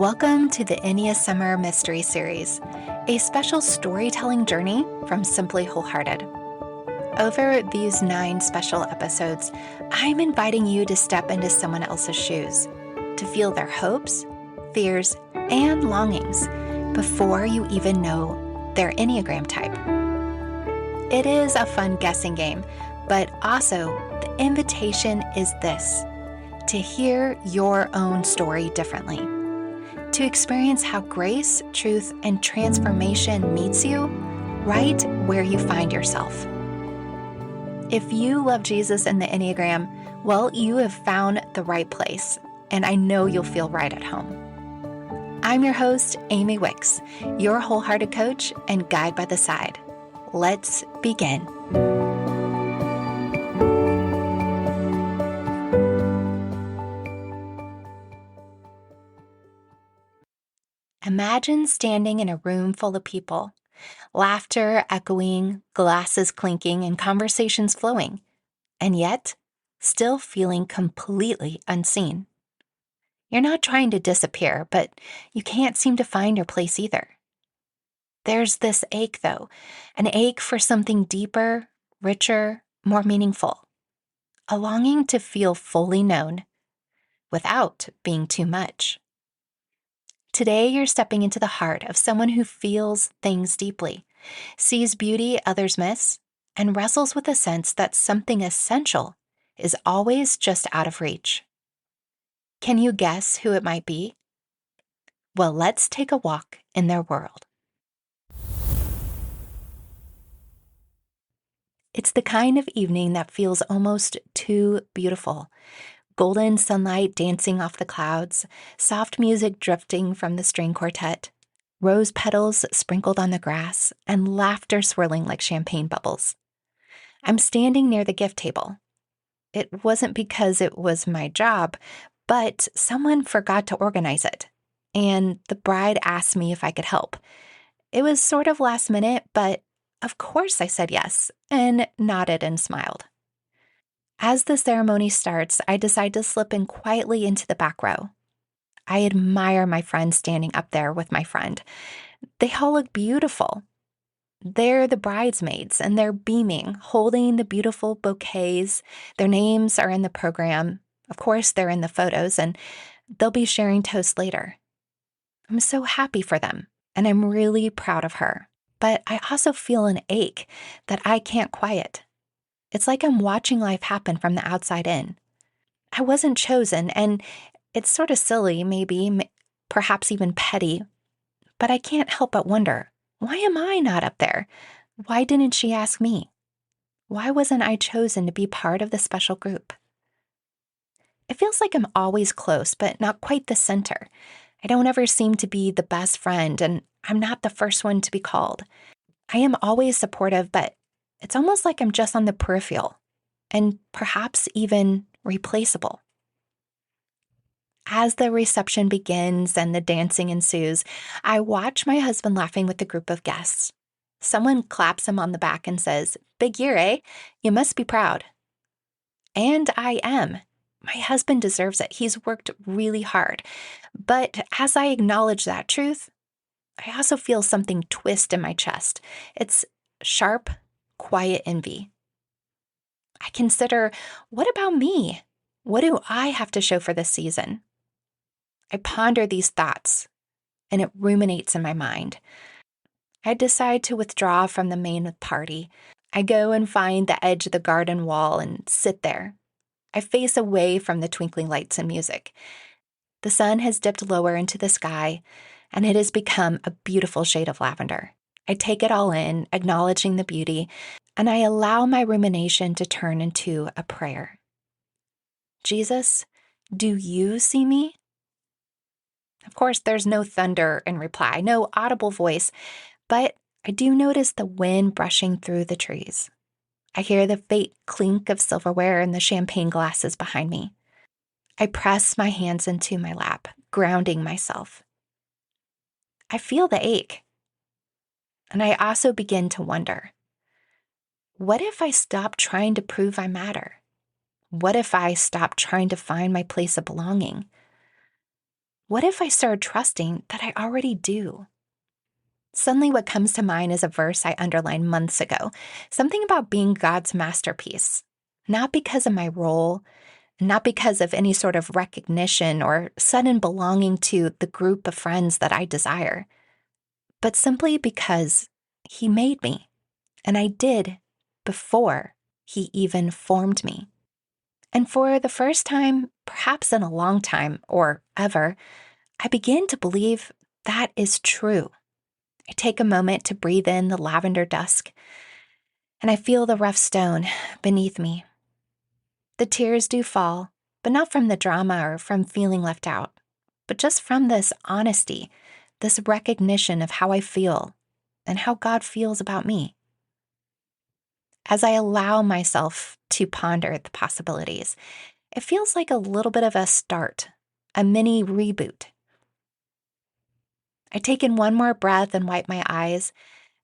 Welcome to the EnneaSummer Mystery Series, a special storytelling journey from Simply Wholehearted. Over these 9 special episodes, I'm inviting you to step into someone else's shoes, to feel their hopes, fears, and longings before you even know their Enneagram type. It is a fun guessing game, but also the invitation is this: to hear your own story differently, to experience how grace, truth, and transformation meets you right where you find yourself. If you love Jesus and the Enneagram, well, you have found the right place, and I know you'll feel right at home. I'm your host, Amy Wicks, your Wholehearted Coach and guide by the side. Let's begin. Imagine standing in a room full of people, laughter echoing, glasses clinking, and conversations flowing, and yet still feeling completely unseen. You're not trying to disappear, but you can't seem to find your place either. There's this ache, though, an ache for something deeper, richer, more meaningful, a longing to feel fully known without being too much. Today, you're stepping into the heart of someone who feels things deeply, sees beauty others miss, and wrestles with a sense that something essential is always just out of reach. Can you guess who it might be? Well, let's take a walk in their world. It's the kind of evening that feels almost too beautiful. Golden sunlight dancing off the clouds, soft music drifting from the string quartet, rose petals sprinkled on the grass, and laughter swirling like champagne bubbles. I'm standing near the gift table. It wasn't because it was my job, but someone forgot to organize it, and the bride asked me if I could help. It was sort of last minute, but of course I said yes, and nodded and smiled. As the ceremony starts, I decide to slip in quietly into the back row. I admire my friends standing up there with my friend. They all look beautiful. They're the bridesmaids, and they're beaming, holding the beautiful bouquets. Their names are in the program. Of course, they're in the photos, and they'll be sharing toasts later. I'm so happy for them, and I'm really proud of her. But I also feel an ache that I can't quiet. It's like I'm watching life happen from the outside in. I wasn't chosen, and it's sort of silly, maybe, perhaps even petty, but I can't help but wonder, why am I not up there? Why didn't she ask me? Why wasn't I chosen to be part of the special group? It feels like I'm always close, but not quite the center. I don't ever seem to be the best friend, and I'm not the first one to be called. I am always supportive, but it's almost like I'm just on the peripheral, and perhaps even replaceable. As the reception begins and the dancing ensues, I watch my husband laughing with the group of guests. Someone claps him on the back and says, "Big year, eh? You must be proud." And I am. My husband deserves it. He's worked really hard. But as I acknowledge that truth, I also feel something twist in my chest. It's sharp, quiet envy. I consider, what about me? What do I have to show for this season? I ponder these thoughts, and it ruminates in my mind. I decide to withdraw from the main party. I go and find the edge of the garden wall and sit there. I face away from the twinkling lights and music. The sun has dipped lower into the sky, and it has become a beautiful shade of lavender. I take it all in, acknowledging the beauty, and I allow my rumination to turn into a prayer. Jesus, do you see me? Of course, there's no thunder in reply, no audible voice, but I do notice the wind brushing through the trees. I hear the faint clink of silverware in the champagne glasses behind me. I press my hands into my lap, grounding myself. I feel the ache. And I also begin to wonder, what if I stop trying to prove I matter? What if I stop trying to find my place of belonging? What if I started trusting that I already do? Suddenly, what comes to mind is a verse I underlined months ago, something about being God's masterpiece. Not because of my role, not because of any sort of recognition or sudden belonging to the group of friends that I desire, but simply because He made me, and I did before He even formed me. And for the first time, perhaps in a long time or ever, I begin to believe that is true. I take a moment to breathe in the lavender dusk, and I feel the rough stone beneath me. The tears do fall, but not from the drama or from feeling left out, but just from this honesty, this recognition of how I feel and how God feels about me. As I allow myself to ponder the possibilities, it feels like a little bit of a start, a mini reboot. I take in one more breath and wipe my eyes,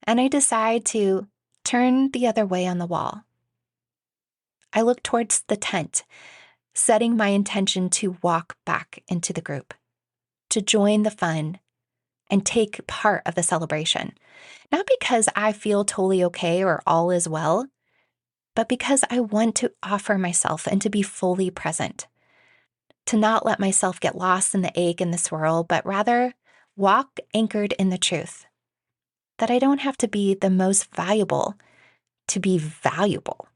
and I decide to turn the other way on the wall. I look towards the tent, setting my intention to walk back into the group, to join the fun and take part of the celebration. Not because I feel totally okay or all is well, but because I want to offer myself and to be fully present, to not let myself get lost in the ache and the swirl, but rather walk anchored in the truth that I don't have to be the most valuable to be valuable,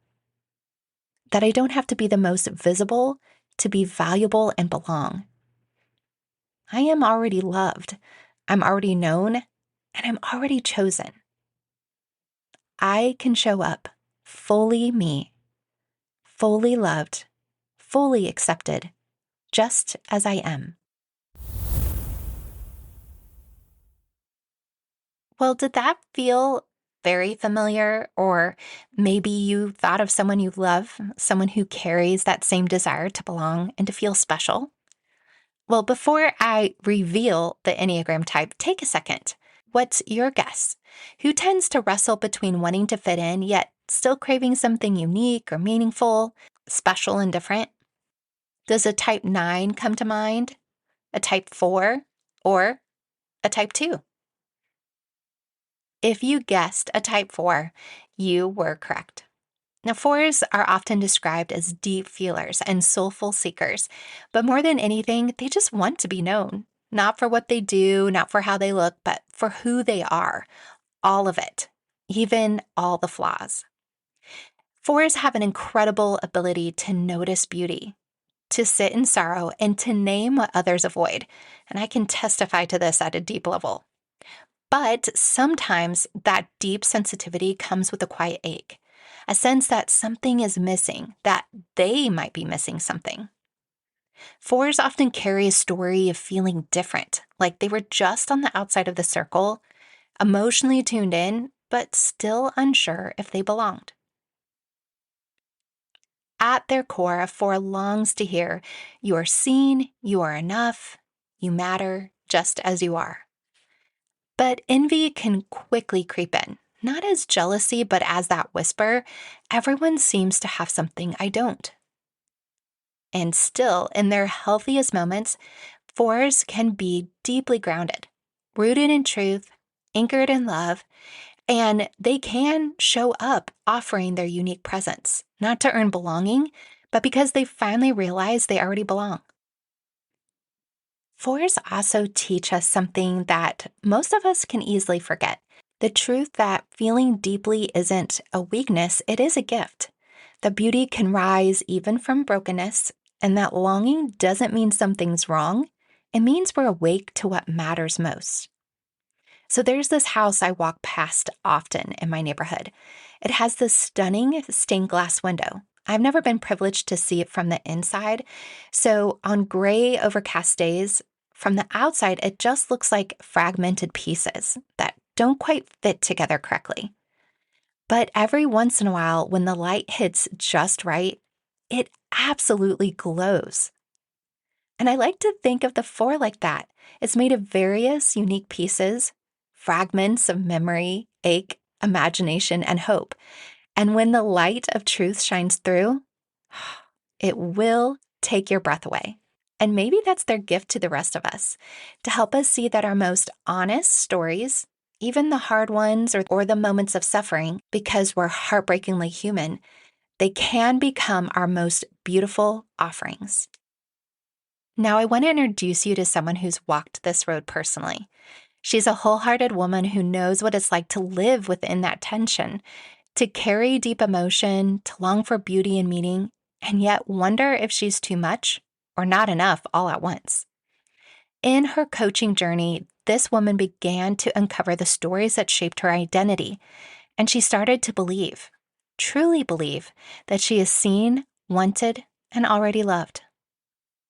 that I don't have to be the most visible to be valuable and belong. I am already loved, I'm already known, and I'm already chosen. I can show up fully me, fully loved, fully accepted, just as I am. Well, did that feel very familiar? Or maybe you thought of someone you love, someone who carries that same desire to belong and to feel special? Well, before I reveal the Enneagram type, take a second. What's your guess? Who tends to wrestle between wanting to fit in, yet still craving something unique or meaningful, special and different? Does a type 9 come to mind? A type 4? Or a type 2? If you guessed a type 4, you were correct. Now, 4s are often described as deep feelers and soulful seekers, but more than anything, they just want to be known. Not for what they do, not for how they look, but for who they are. All of it, even all the flaws. 4s have an incredible ability to notice beauty, to sit in sorrow, and to name what others avoid. And I can testify to this at a deep level. But sometimes that deep sensitivity comes with a quiet ache, a sense that something is missing, that they might be missing something. 4s often carry a story of feeling different, like they were just on the outside of the circle, emotionally tuned in, but still unsure if they belonged. At their core, a 4 longs to hear, "You are seen, you are enough, you matter just as you are." But envy can quickly creep in, not as jealousy, but as that whisper, "Everyone seems to have something I don't." And still, in their healthiest moments, 4s can be deeply grounded, rooted in truth, anchored in love, and they can show up offering their unique presence, not to earn belonging, but because they finally realize they already belong. 4s also teach us something that most of us can easily forget. The truth that feeling deeply isn't a weakness, it is a gift. That beauty can rise even from brokenness, and that longing doesn't mean something's wrong. It means we're awake to what matters most. So there's this house I walk past often in my neighborhood. It has this stunning stained glass window. I've never been privileged to see it from the inside. So on gray, overcast days, from the outside, it just looks like fragmented pieces that don't quite fit together correctly. But every once in a while, when the light hits just right, it absolutely glows. And I like to think of the 4 like that. It's made of various unique pieces, fragments of memory, ache, imagination, and hope. And when the light of truth shines through, it will take your breath away. And maybe that's their gift to the rest of us, to help us see that our most honest stories, even the hard ones or the moments of suffering, because we're heartbreakingly human, they can become our most beautiful offerings. Now, I want to introduce you to someone who's walked this road personally. She's a wholehearted woman who knows what it's like to live within that tension, to carry deep emotion, to long for beauty and meaning, and yet wonder if she's too much or not enough all at once. In her coaching journey, this woman began to uncover the stories that shaped her identity, and she started to believe, truly believe, that she is seen, wanted, and already loved.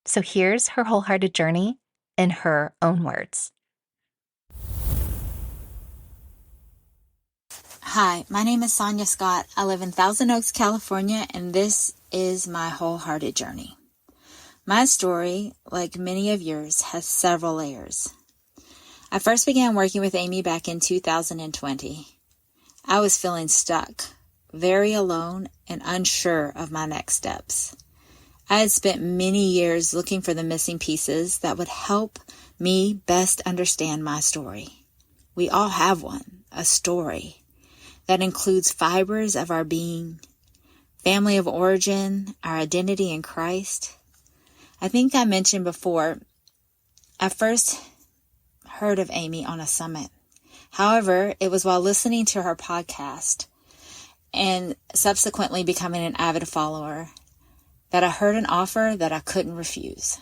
So here's her wholehearted journey in her own words. Hi, my name is Sonia Scott. I live in Thousand Oaks, California, and this is my wholehearted journey. My story, like many of yours, has several layers. I first began working with Amy back in 2020. I was feeling stuck, very alone, and unsure of my next steps. I had spent many years looking for the missing pieces that would help me best understand my story. We all have one, a story that includes fibers of our being, family of origin, our identity in Christ. I think I mentioned before, I first heard of Amy on a summit. However, it was while listening to her podcast and subsequently becoming an avid follower that I heard an offer that I couldn't refuse.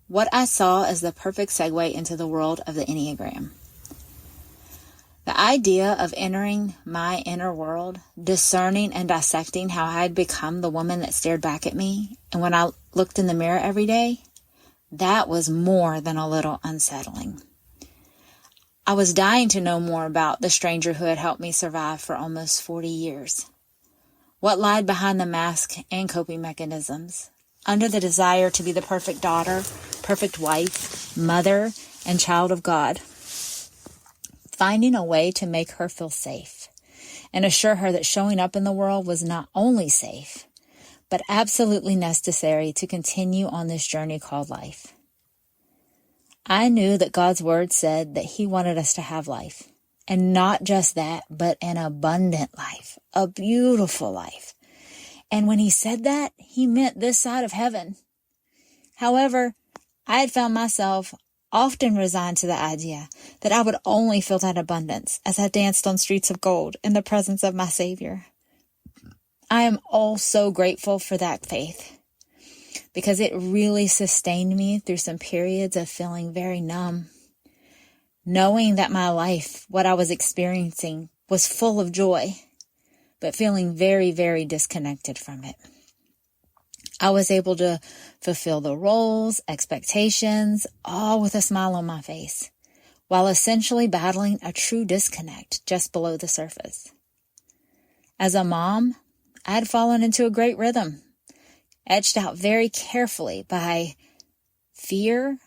What I saw as the perfect segue into the world of the Enneagram. The idea of entering my inner world, discerning and dissecting how I had become the woman that stared back at me, and when I looked in the mirror every day, that was more than a little unsettling. I was dying to know more about the stranger who had helped me survive for almost 40 years. What lied behind the mask and coping mechanisms, under the desire to be the perfect daughter, perfect wife, mother, and child of God. Finding a way to make her feel safe and assure her that showing up in the world was not only safe, but absolutely necessary to continue on this journey called life. I knew that God's word said that He wanted us to have life, and not just that, but an abundant life, a beautiful life. And when He said that, He meant this side of heaven. However, I had found myself often resigned to the idea that I would only feel that abundance as I danced on streets of gold in the presence of my Savior. I am all so grateful for that faith because it really sustained me through some periods of feeling very numb, knowing that my life, what I was experiencing, was full of joy, but feeling very, very disconnected from it. I was able to fulfill the roles, expectations, all with a smile on my face, while essentially battling a true disconnect just below the surface. As a mom, I had fallen into a great rhythm, etched out very carefully by fear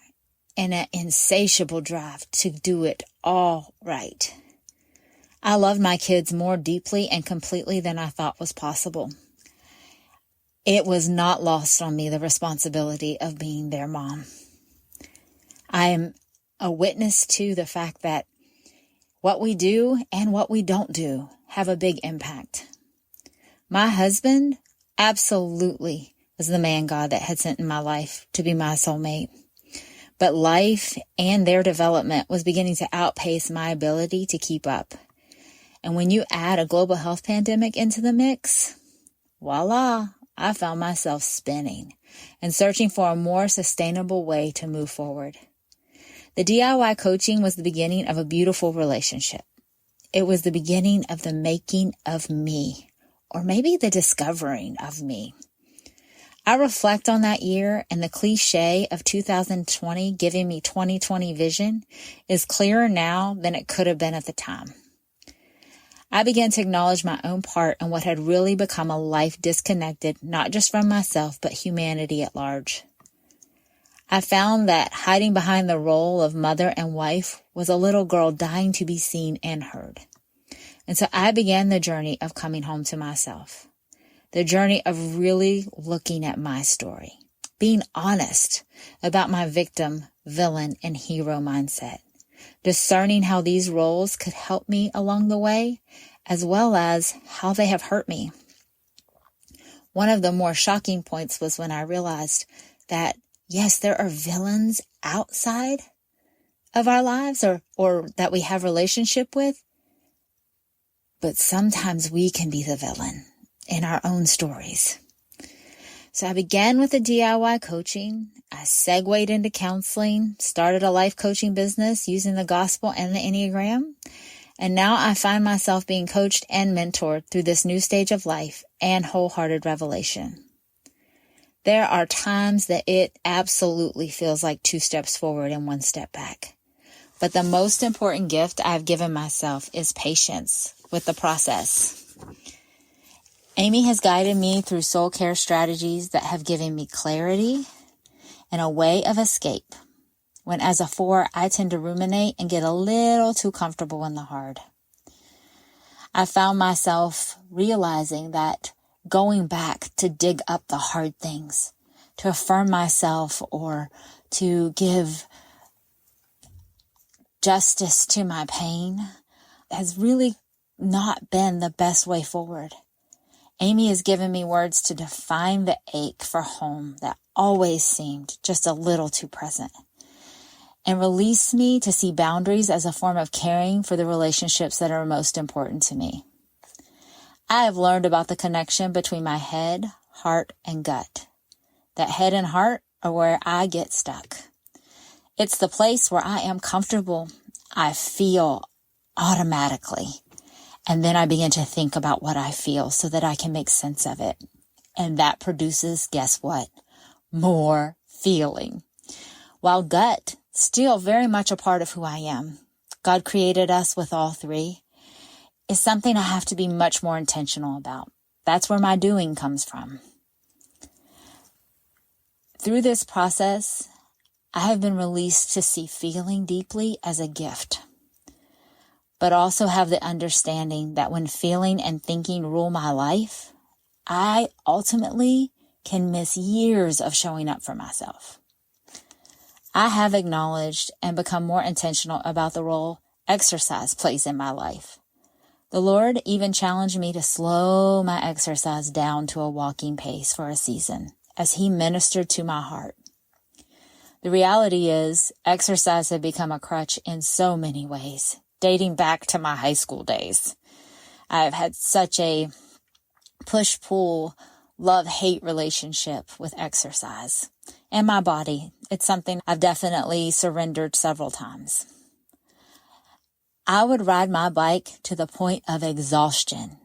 and an insatiable drive to do it all right. I loved my kids more deeply and completely than I thought was possible. It was not lost on me, the responsibility of being their mom. I am a witness to the fact that what we do and what we don't do have a big impact. My husband absolutely was the man God that had sent in my life to be my soulmate. But life and their development was beginning to outpace my ability to keep up. And when you add a global health pandemic into the mix, voila, I found myself spinning and searching for a more sustainable way to move forward. The DIY coaching was the beginning of a beautiful relationship. It was the beginning of the making of me, or maybe the discovering of me. I reflect on that year, and the cliche of 2020 giving me 2020 vision is clearer now than it could have been at the time. I began to acknowledge my own part in what had really become a life disconnected, not just from myself, but humanity at large. I found that hiding behind the role of mother and wife was a little girl dying to be seen and heard. And so I began the journey of coming home to myself, the journey of really looking at my story, being honest about my victim, villain, and hero mindset, discerning how these roles could help me along the way, as well as how they have hurt me. One of the more shocking points was when I realized that, yes, there are villains outside of our lives or that we have relationship with, but sometimes we can be the villain in our own stories. So I began with the DIY coaching. I segued into counseling, started a life coaching business using the gospel and the Enneagram. And now I find myself being coached and mentored through this new stage of life and wholehearted revelation. There are times that it absolutely feels like 2 steps forward and 1 step back. But the most important gift I've given myself is patience with the process. Amy has guided me through soul care strategies that have given me clarity and a way of escape when, as a 4, I tend to ruminate and get a little too comfortable in the hard. I found myself realizing that going back to dig up the hard things, to affirm myself or to give justice to my pain has really not been the best way forward. Amy has given me words to define the ache for home that always seemed just a little too present, and release me to see boundaries as a form of caring for the relationships that are most important to me. I have learned about the connection between my head, heart, and gut. That head and heart are where I get stuck. It's the place where I am comfortable. I feel automatically. And then I begin to think about what I feel so that I can make sense of it. And that produces, guess what? More feeling. While gut, still very much a part of who I am, God created us with all 3, is something I have to be much more intentional about. That's where my doing comes from. Through this process, I have been released to see feeling deeply as a gift, but also have the understanding that when feeling and thinking rule my life, I ultimately can miss years of showing up for myself. I have acknowledged and become more intentional about the role exercise plays in my life. The Lord even challenged me to slow my exercise down to a walking pace for a season as He ministered to my heart. The reality is, exercise had become a crutch in so many ways, dating back to my high school days. I've had such a push-pull, love-hate relationship with exercise and my body. It's something I've definitely surrendered several times. I would ride my bike to the point of exhaustion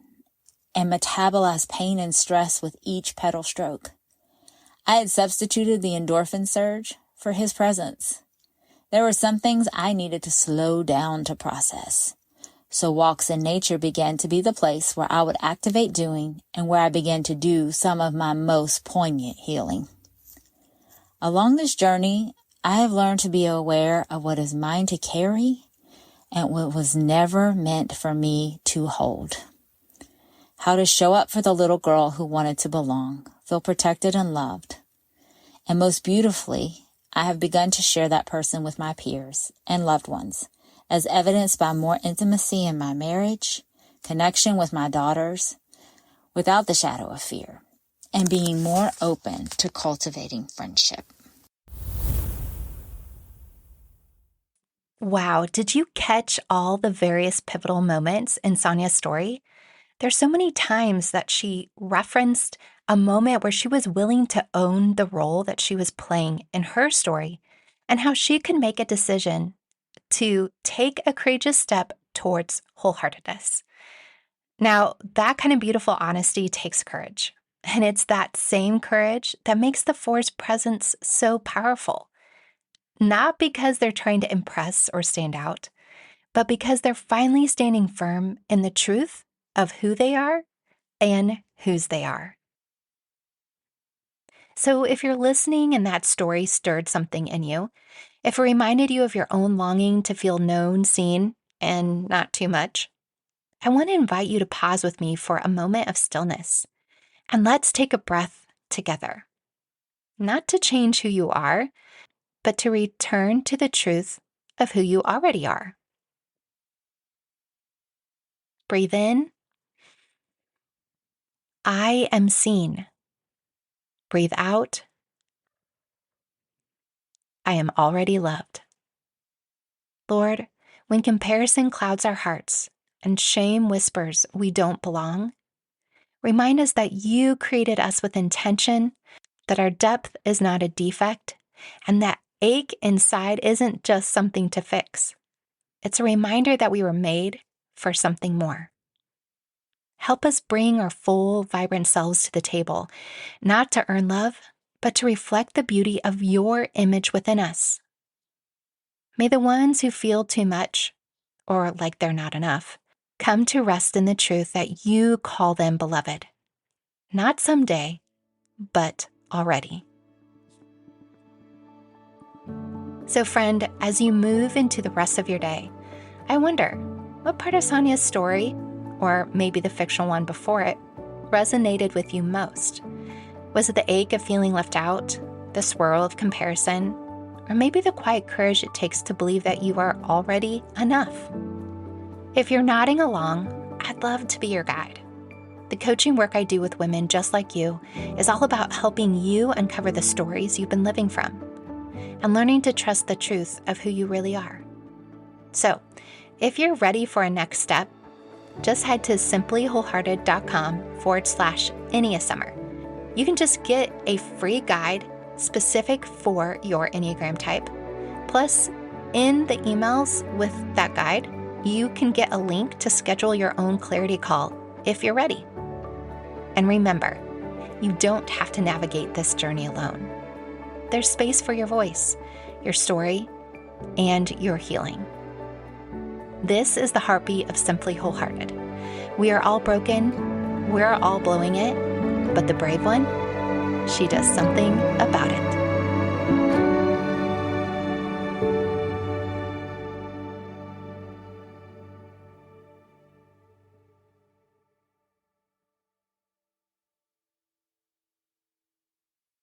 and metabolize pain and stress with each pedal stroke. I had substituted the endorphin surge for His presence. There were some things I needed to slow down to process. So walks in nature began to be the place where I would activate doing and where I began to do some of my most poignant healing. Along this journey, I have learned to be aware of what is mine to carry and what was never meant for me to hold. How to show up for the little girl who wanted to belong, feel protected and loved. And most beautifully, I have begun to share that person with my peers and loved ones, as evidenced by more intimacy in my marriage, connection with my daughters, without the shadow of fear, and being more open to cultivating friendship. Wow, did you catch all the various pivotal moments in Sonia's story? There's so many times that she referenced a moment where she was willing to own the role that she was playing in her story and how she could make a decision to take a courageous step towards wholeheartedness. Now, that kind of beautiful honesty takes courage, and it's that same courage that makes the Four's presence so powerful. Not because they're trying to impress or stand out, but because they're finally standing firm in the truth of who they are and whose they are. So if you're listening and that story stirred something in you, if it reminded you of your own longing to feel known, seen, and not too much, I want to invite you to pause with me for a moment of stillness, and let's take a breath together. not to change who you are, but to return to the truth of who you already are. Breathe in. I am seen. Breathe out. I am already loved. Lord, when comparison clouds our hearts and shame whispers we don't belong, remind us that you created us with intention, that our depth is not a defect, and that ache inside isn't just something to fix. It's a reminder that we were made for something more. Help us bring our full, vibrant selves to the table, not to earn love, but to reflect the beauty of your image within us. May the ones who feel too much, or like they're not enough, come to rest in the truth that you call them beloved. Not someday, but already. So friend, as you move into the rest of your day, I wonder, what part of Sonia's story, or maybe the fictional one before it, resonated with you most? Was it the ache of feeling left out, the swirl of comparison, or maybe the quiet courage it takes to believe that you are already enough? If you're nodding along, I'd love to be your guide. The coaching work I do with women just like you is all about helping you uncover the stories you've been living from and learning to trust the truth of who you really are. So, if you're ready for a next step, just head to simplywholehearted.com/EnneaSummer. You can just get a free guide specific for your Enneagram type. Plus, in the emails with that guide, you can get a link to schedule your own clarity call if you're ready. And remember, you don't have to navigate this journey alone. There's space for your voice, your story, and your healing. This is the heartbeat of Simply Wholehearted. We are all broken, we're all blowing it, but the brave one, she does something about it.